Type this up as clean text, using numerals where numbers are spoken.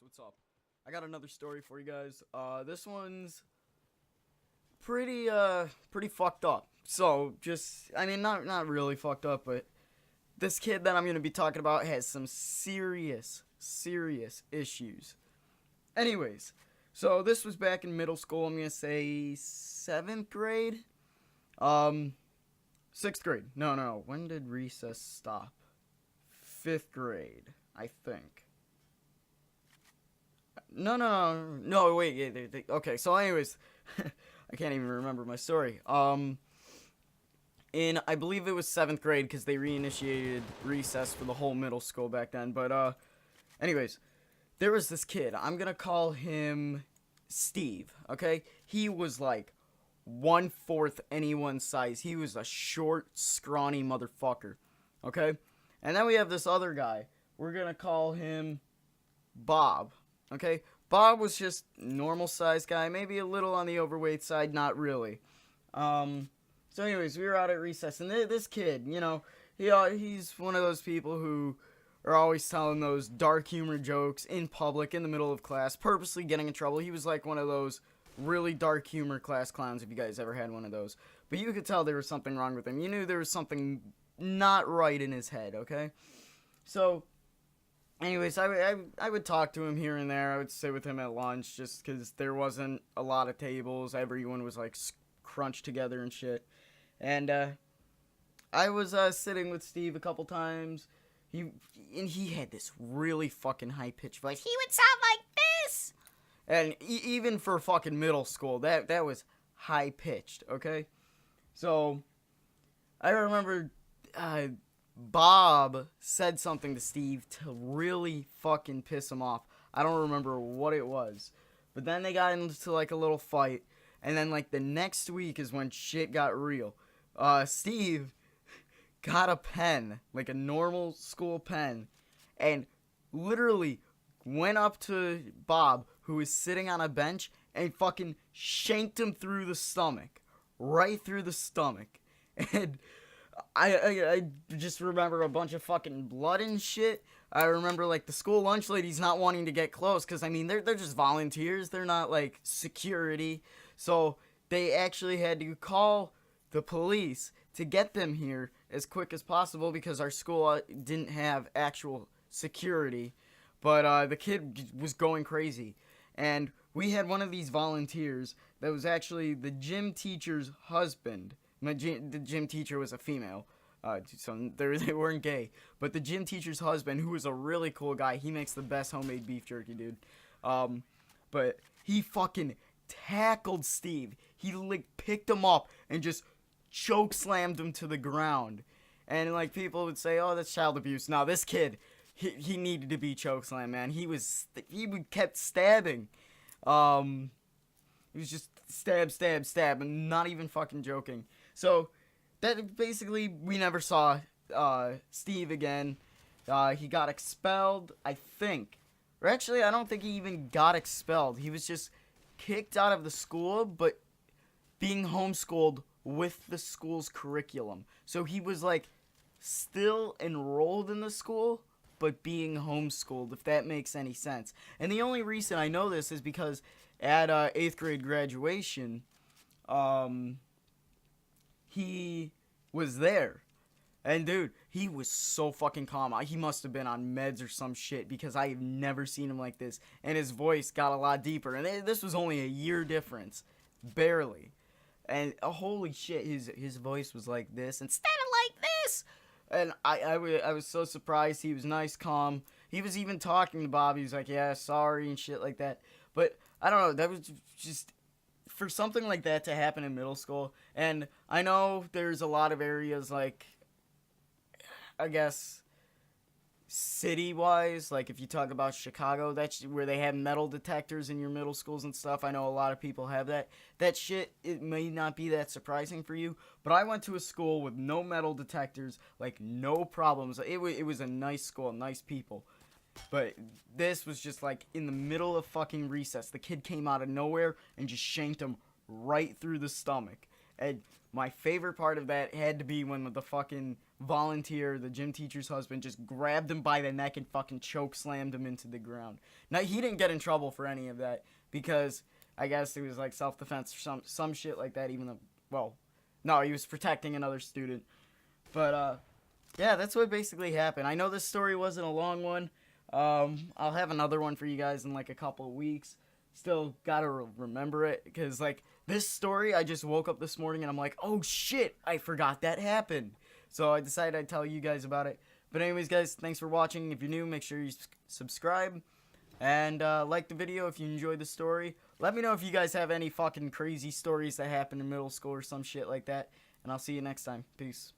what's up? I got another story for you guys. This one's pretty fucked up. So, not really fucked up, but this kid that I'm gonna be talking about has some serious issues. Anyways, so this was back in middle school. I'm gonna say 7th grade. Um, 6th grade. No. When did recess stop? 5th grade, I think. No. Wait. Yeah, okay. So, anyways, I can't even remember my story. In I believe it was 7th grade because they reinitiated recess for the whole middle school back then. But anyways, there was this kid. I'm gonna call him Steve. Okay, he was like 1/4 anyone's size. He was a short, scrawny motherfucker. Okay, and then we have this other guy. We're gonna call him Bob. Okay, Bob was just normal size guy, maybe a little on the overweight side, not really. So anyways, we were out at recess, and this kid, he's one of those people who are always telling those dark humor jokes in public, in the middle of class, purposely getting in trouble. He was like one of those really dark humor class clowns, if you guys ever had one of those. But you could tell there was something wrong with him. You knew there was something not right in his head, okay? So, anyways, I would talk to him here and there. I would sit with him at lunch just because there wasn't a lot of tables. Everyone was like crunched together and shit. And I was sitting with Steve a couple times. He had this really fucking high pitched voice. He would sound like this. And even for fucking middle school, that was high pitched. Okay, so I remember Bob said something to Steve to really fucking piss him off. I don't remember what it was, but then they got into like a little fight, and then like the next week is when shit got real. Steve got a pen, like a normal school pen, and literally went up to Bob, who was sitting on a bench, and fucking shanked him through the stomach. Right through the stomach. And I just remember a bunch of fucking blood and shit. I remember, like, the school lunch ladies not wanting to get close, because, I mean, they're just volunteers. They're not, like, security. So they actually had to call the police to get them here as quick as possible because our school didn't have actual security. But the kid was going crazy. And we had one of these volunteers that was actually the gym teacher's husband. The gym teacher was a female, so they weren't gay. But the gym teacher's husband, who was a really cool guy, he makes the best homemade beef jerky, dude. But he fucking tackled Steve. He, like, picked him up and just choke slammed him to the ground. And, like, people would say, oh, that's child abuse. No, this kid, he needed to be choke slammed, man. He kept stabbing. He was just stab, and not even fucking joking. So, that basically, we never saw Steve again. He got expelled, I think. Or actually, I don't think he even got expelled. He was just kicked out of the school, but being homeschooled with the school's curriculum. So he was, like, still enrolled in the school, but being homeschooled, if that makes any sense. And the only reason I know this is because at 8th grade graduation, he was there. And dude, he was so fucking calm. He must have been on meds or some shit because I have never seen him like this. And his voice got a lot deeper. And this was only a year difference. Barely. And holy shit, his voice was like this instead of like this. And I was so surprised. He was nice, calm. He was even talking to Bob. He was like, yeah, sorry and shit like that. But I don't know. That was just, for something like that to happen in middle school. And I know there's a lot of areas, like, I guess, city-wise, like if you talk about Chicago, that's where they have metal detectors in your middle schools and stuff. I know a lot of people have that. That shit, it may not be that surprising for you, but I went to a school with no metal detectors, like no problems. It was a nice school, nice people. But this was just like in the middle of fucking recess. The kid came out of nowhere and just shanked him right through the stomach. And My favorite part of that had to be when the fucking volunteer, the gym teacher's husband, just grabbed him by the neck and fucking choke slammed him into the ground. Now, he didn't get in trouble for any of that because I guess it was like self-defense or some shit like that, even though, well, no, he was protecting another student. But, yeah, that's what basically happened. I know this story wasn't a long one. I'll have another one for you guys in like a couple of weeks. Still gotta remember it because, like, this story, I just woke up this morning and I'm like, oh shit, I forgot that happened. So I decided I'd tell you guys about it. But anyways, guys, thanks for watching. If you're new, make sure you subscribe and like the video if you enjoyed the story. Let me know if you guys have any fucking crazy stories that happened in middle school or some shit like that. And I'll see you next time. Peace.